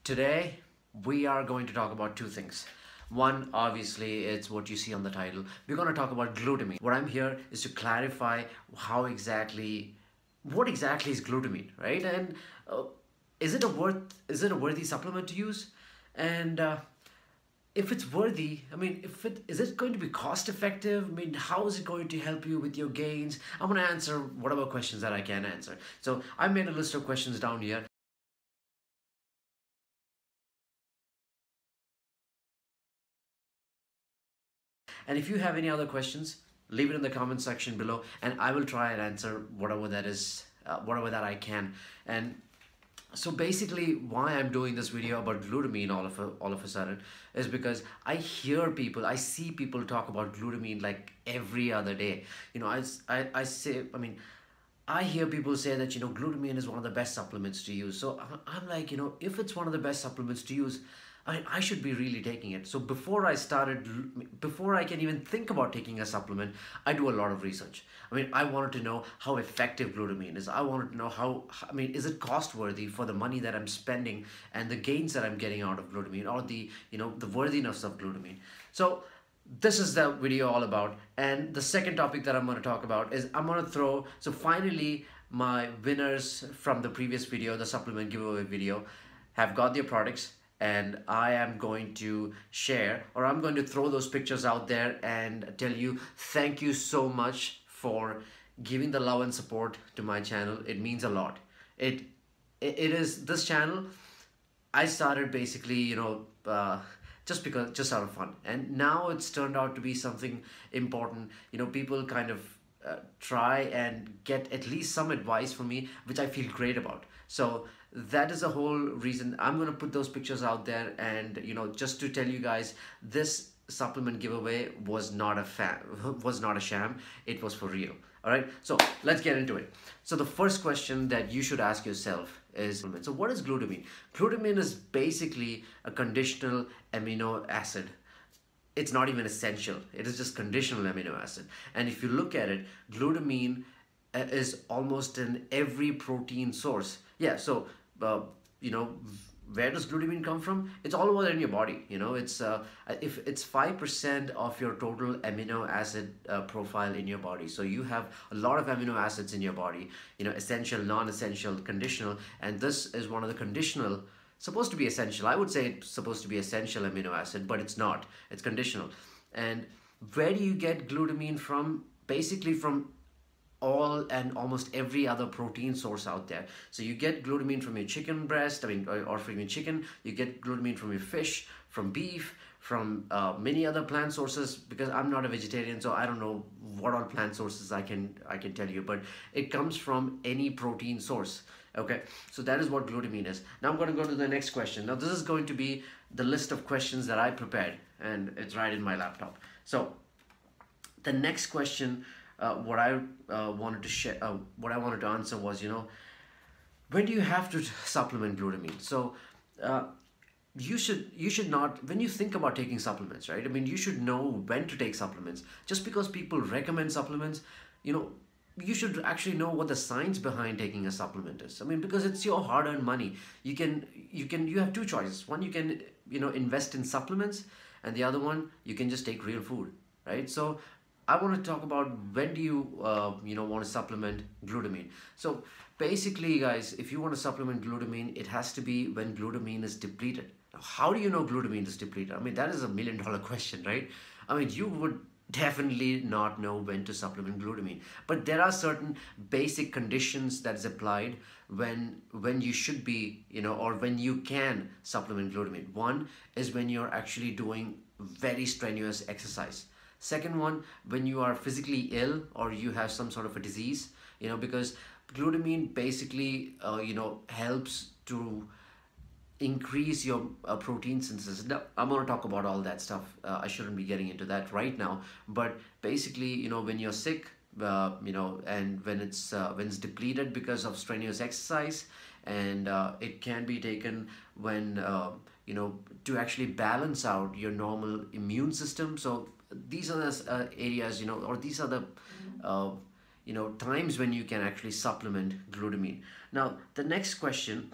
Today, we are going to talk about two things. One, obviously, it's what you see on the title. We're going to talk about glutamine. What I'm here is to clarify what exactly is glutamine, right? And uh, is it a worthy supplement to use? And if it's worthy, I mean, is it going to be cost effective? I mean, how is it going to help you with your gains? I'm going to answer whatever questions that I can answer. So I made a list of questions down here. And if you have any other questions, leave it in the comment section below, and I will try and answer whatever that is, whatever that I can. And so basically, why I'm doing this video about glutamine all of a sudden is because I see people talk about glutamine like every other day. I mean, I hear people say that, glutamine is one of the best supplements to use. So I'm like, if it's one of the best supplements to use, I should be really taking it. So before I can even think about taking a supplement, I do a lot of research. I mean, I wanted to know how effective glutamine is. I wanted to know is it cost worthy for the money that I'm spending and the gains that I'm getting out of glutamine, or the worthiness of glutamine. So this is the video all about. And the second topic that I'm going to talk about is so finally my winners from the previous video, the supplement giveaway video, have got their products, and I am going to share, or I'm going to throw those pictures out there and tell you thank you so much for giving the love and support to my channel. It means a lot. It is this channel I started basically, just out of fun, and now it's turned out to be something important. People kind of try and get at least some advice from me, which I feel great about. So that is the whole reason I'm going to put those pictures out there. And just to tell you guys, this supplement giveaway was not a sham. It was for real. All right, so let's get into it. So the first question that you should ask yourself is, so what is glutamine? Glutamine is basically a conditional amino acid. It's not even essential. It is just conditional amino acid. And if you look at it, glutamine is almost in every protein source. Yeah, so where does glutamine come from? It's all over in your body. If it's 5% of your total amino acid profile in your body. So you have a lot of amino acids in your body, essential, non-essential, conditional, and this is one of the conditional, supposed to be essential. I would say it's supposed to be essential amino acid, but it's not. It's conditional. And where do you get glutamine from? Basically from all and almost every other protein source out there. So you get glutamine from your chicken breast, or from your chicken. You get glutamine from your fish, from beef, from many other plant sources. Because I'm not a vegetarian, so I don't know what all plant sources I can tell you, but it comes from any protein source. Okay, so that is what glutamine is. Now I'm going to go to the next question. Now this is going to be the list of questions that I prepared, and it's right in my laptop. So the next question, what I wanted to answer was, when do you have to supplement glutamine? So you should not, when you think about taking supplements, right? I mean, you should know when to take supplements. Just because people recommend supplements, you should actually know what the science behind taking a supplement is. I mean, because it's your hard-earned money. You have two choices. One, you can invest in supplements, and the other one, you can just take real food, right? So I want to talk about when do you want to supplement glutamine. So basically, guys, if you want to supplement glutamine, it has to be when glutamine is depleted. Now, how do you know glutamine is depleted? I mean, that is a $1,000,000 question, right? I mean, you would definitely not know when to supplement glutamine, but there are certain basic conditions that is applied when you should be, or when you can supplement glutamine. One is when you're actually doing very strenuous exercise. Second one, when you are physically ill or you have some sort of a disease, because glutamine basically, helps to increase your protein synthesis. Now, I'm going to talk about all that stuff. I shouldn't be getting into that right now, but basically, when you're sick, and when it's depleted because of strenuous exercise, and it can be taken when to actually balance out your normal immune system. So these are the areas, or these are the times when you can actually supplement glutamine. Now the next question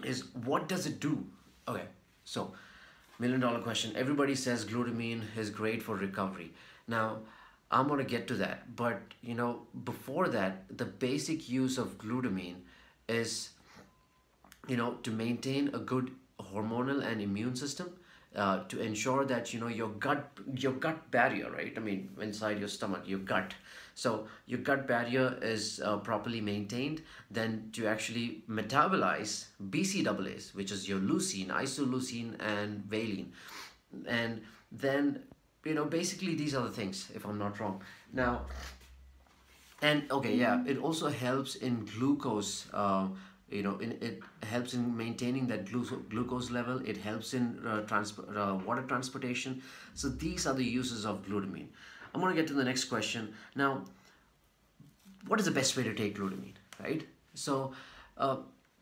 is what does it do? Okay, so million dollar question. Everybody says glutamine is great for recovery. Now, I'm gonna get to that, but before that, the basic use of glutamine is to maintain a good hormonal and immune system, to ensure that your gut barrier, right? I mean, inside your stomach, your gut. So your gut barrier is properly maintained. Then to actually metabolize BCAAs, which is your leucine, isoleucine, and valine, and then basically these are the things, if I'm not wrong. Now, and okay, yeah, it also helps in glucose. It helps in maintaining that glucose level. It helps in water transportation. So these are the uses of glutamine. I'm going to get to the next question. Now, what is the best way to take glutamine, right? So, uh,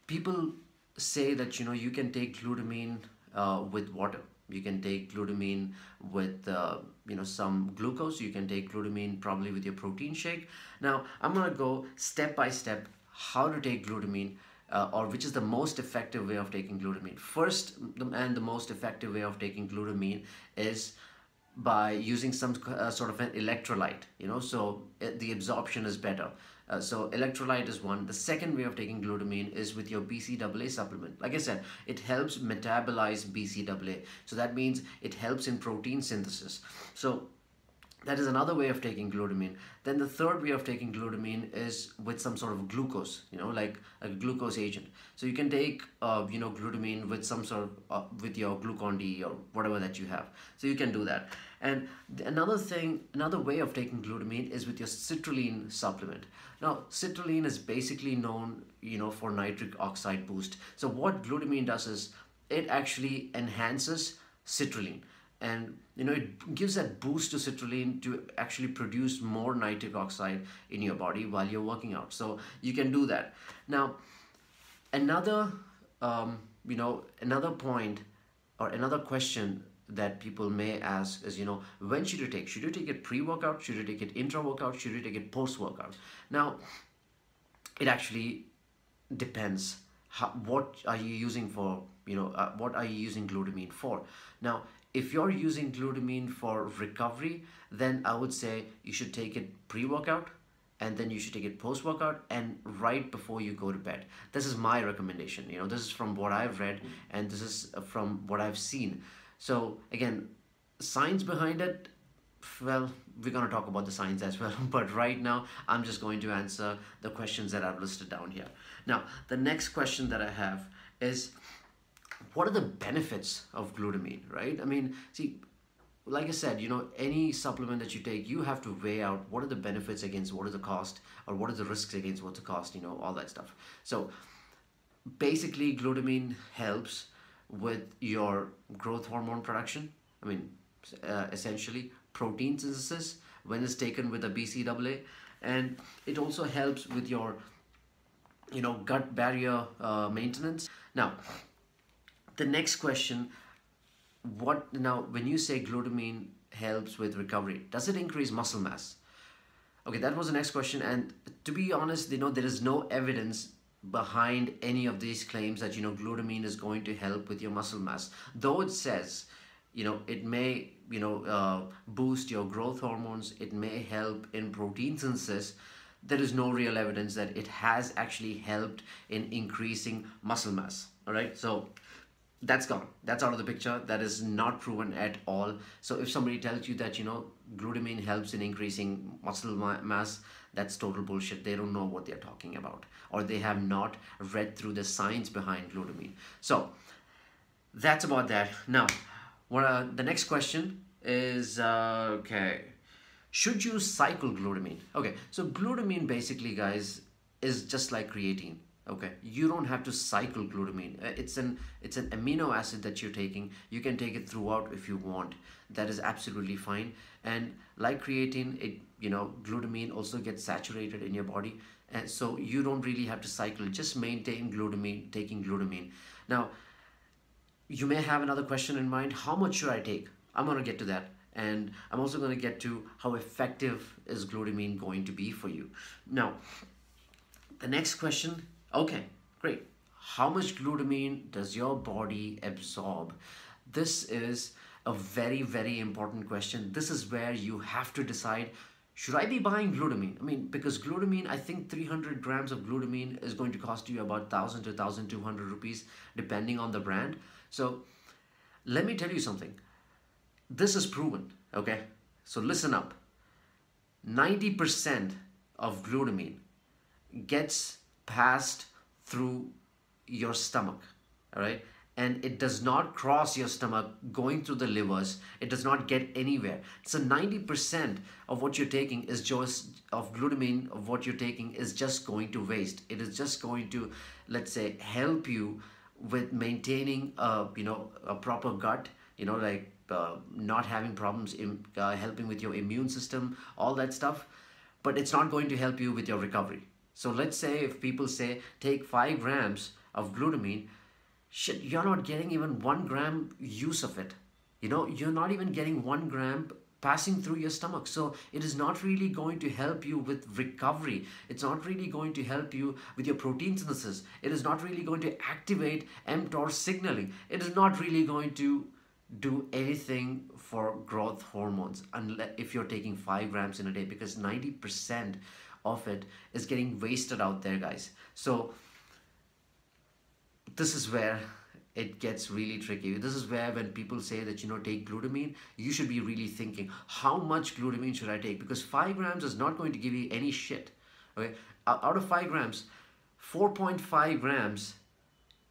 people say that you can take glutamine with water. You can take glutamine with some glucose. You can take glutamine probably with your protein shake. Now, I'm gonna go step by step how to take glutamine, or which is the most effective way of taking glutamine. First, and the most effective way of taking glutamine is by using some sort of an electrolyte, so the absorption is better. So electrolyte is one. The second way of taking glutamine is with your BCAA supplement. Like I said, it helps metabolize BCAA. So that means it helps in protein synthesis. So that is another way of taking glutamine. Then the third way of taking glutamine is with some sort of glucose, like a glucose agent. So you can take, glutamine with some sort of, with your Glucon-D or whatever that you have. So you can do that. And another way of taking glutamine is with your citrulline supplement. Now, citrulline is basically known, for nitric oxide boost. So what glutamine does is it actually enhances citrulline, and it gives that boost to citrulline to actually produce more nitric oxide in your body while you're working out. So you can do that. Now, another another point, or another question that people may ask is, when should you take it pre-workout, should you take it intra-workout, should you take it post-workout? Now, it actually depends. What are you using for, what are you using glutamine for? Now, if you're using glutamine for recovery, then I would say you should take it pre-workout, and then you should take it post-workout and right before you go to bed. This is my recommendation. This is from what I've read, and this is from what I've seen. So again, science behind it, well, we're going to talk about the science as well, but right now I'm just going to answer the questions that I've listed down here. Now, the next question that I have is, what are the benefits of glutamine, right? I mean, see, like I said, any supplement that you take, you have to weigh out what are the benefits against what is the cost, or what are the risks against what's the cost, all that stuff. So basically, glutamine helps with your growth hormone production. I mean, essentially protein synthesis when it's taken with a BCAA, and it also helps with your gut barrier maintenance. Now, the next question, what now when you say glutamine helps with recovery, does it increase muscle mass? Okay, that was the next question, and to be honest, there is no evidence behind any of these claims that glutamine is going to help with your muscle mass, though it says it may boost your growth hormones, it may help in protein synthesis. There is no real evidence that it has actually helped in increasing muscle mass. All right, so that's gone, that's out of the picture. That is not proven at all. So if somebody tells you that glutamine helps in increasing muscle mass, that's total bullshit. They don't know what they're talking about, or they have not read through the science behind glutamine. So that's about that. Now, the next question is, okay, should you cycle glutamine? Okay, so glutamine basically, guys, is just like creatine. Okay, you don't have to cycle glutamine. It's an amino acid that you're taking. You can take it throughout if you want. That is absolutely fine. And like creatine, glutamine also gets saturated in your body, and so you don't really have to cycle. Just maintain glutamine, taking glutamine. Now, you may have another question in mind. How much should I take? I'm gonna get to that. And I'm also going to get to how effective is glutamine going to be for you. Now, the next question, okay, great. how much glutamine does your body absorb? This is a very, very important question. This is where you have to decide, should I be buying glutamine? I mean, because glutamine, I think 300 grams of glutamine is going to cost you about 1000 to 1200 rupees, depending on the brand. So let me tell you something. This is proven, okay? So listen up. 90% of glutamine gets passed through your stomach, all right? And it does not cross your stomach going through the livers. It does not get anywhere. So 90% of what you're taking is just of glutamine of what you're taking is just going to waste. It is just going to, let's say, help you with maintaining a proper gut, like not having problems in helping with your immune system, all that stuff, but it's not going to help you with your recovery. So let's say if people say take 5 grams of glutamine, shit, you're not getting even 1 gram use of it. You're not even getting 1 gram passing through your stomach. So it is not really going to help you with recovery. It's not really going to help you with your protein synthesis. It is not really going to activate mTOR signaling. It is not really going to do anything for growth hormones unless if you're taking 5 grams in a day, because 90% of it is getting wasted out there, guys. So this is where it gets really tricky. This is where when people say that, take glutamine, you should be really thinking, how much glutamine should I take? Because 5 grams is not going to give you any shit. Okay? Out of 5 grams, 4.5 grams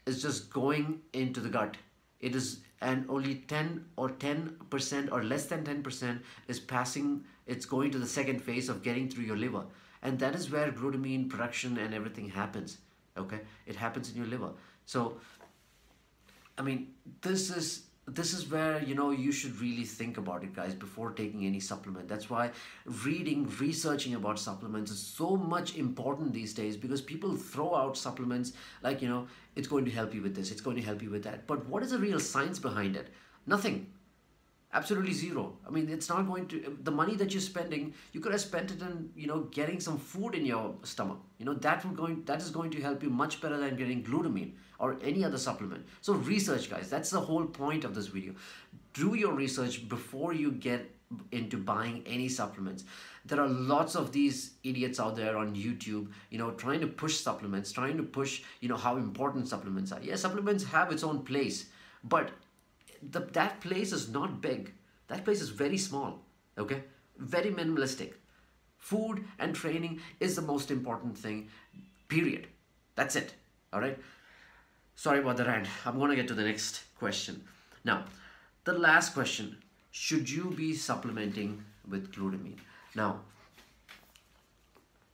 is just going into the gut. It is, and only 10% or less than 10% is passing, it's going to the second phase of getting through your liver. And that is where glutamine production and everything happens. Okay? It happens in your liver. So, I mean, this is where, you should really think about it, guys, before taking any supplement. That's why researching about supplements is so much important these days, because people throw out supplements like, it's going to help you with this, it's going to help you with that. But what is the real science behind it? Nothing. Absolutely zero. I mean, it's not going to, the money that you're spending, you could have spent it in, getting some food in your stomach. That is going to help you much better than getting glutamine or any other supplement. So research, guys. That's the whole point of this video. Do your research before you get into buying any supplements. There are lots of these idiots out there on YouTube, trying to push supplements, trying to push, how important supplements are. Yeah, supplements have its own place, but that place is not big. That place is very small, okay? Very minimalistic. Food and training is the most important thing, period. That's it, all right? Sorry about the rant. I'm going to get to the next question. Now, the last question, should you be supplementing with glutamine? Now,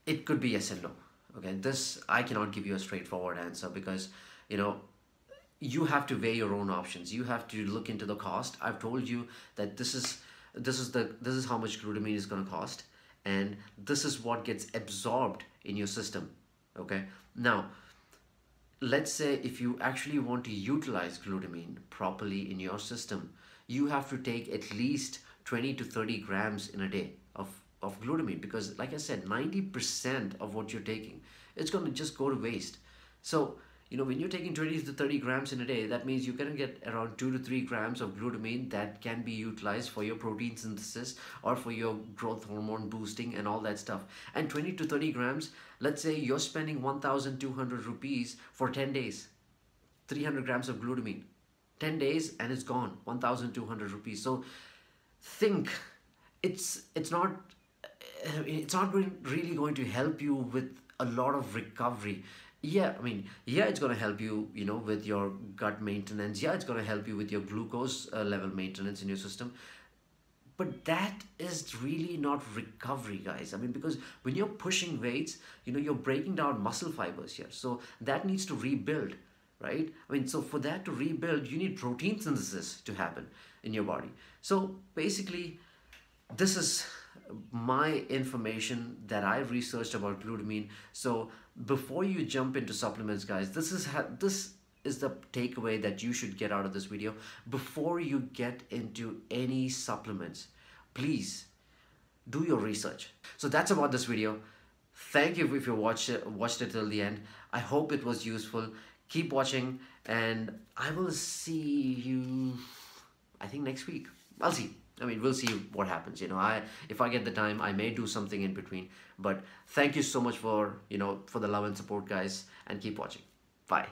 it could be yes and no, okay? This, I cannot give you a straightforward answer because, you have to weigh your own options. You have to look into the cost. I've told you that this is how much glutamine is going to cost, and this is what gets absorbed in your system. Okay. Now, let's say if you actually want to utilize glutamine properly in your system, you have to take at least 20 to 30 grams in a day of glutamine, because like I said, 90% of what you're taking, it's going to just go to waste. So when you're taking 20 to 30 grams in a day, that means you can get around 2 to 3 grams of glutamine that can be utilized for your protein synthesis or for your growth hormone boosting and all that stuff. And 20 to 30 grams, let's say you're spending 1,200 rupees for 10 days, 300 grams of glutamine, 10 days and it's gone, 1,200 rupees. So think, it's not really going to help you with a lot of recovery. Yeah, I mean, yeah, it's going to help you, with your gut maintenance. Yeah, it's going to help you with your glucose level maintenance in your system. But that is really not recovery, guys. I mean, because when you're pushing weights, you're breaking down muscle fibers here. So that needs to rebuild, right? I mean, so for that to rebuild, you need protein synthesis to happen in your body. So basically, this is my information that I researched about glutamine. So before you jump into supplements, guys, this is the takeaway that you should get out of this video. Before you get into any supplements, please do your research. So that's about this video. Thank you if you watched it till the end. I hope it was useful. Keep watching, and I will see you, I think, next week. I'll see. I mean, we'll see what happens. If I get the time, I may do something in between. But thank you so much for the love and support, guys, and keep watching. Bye.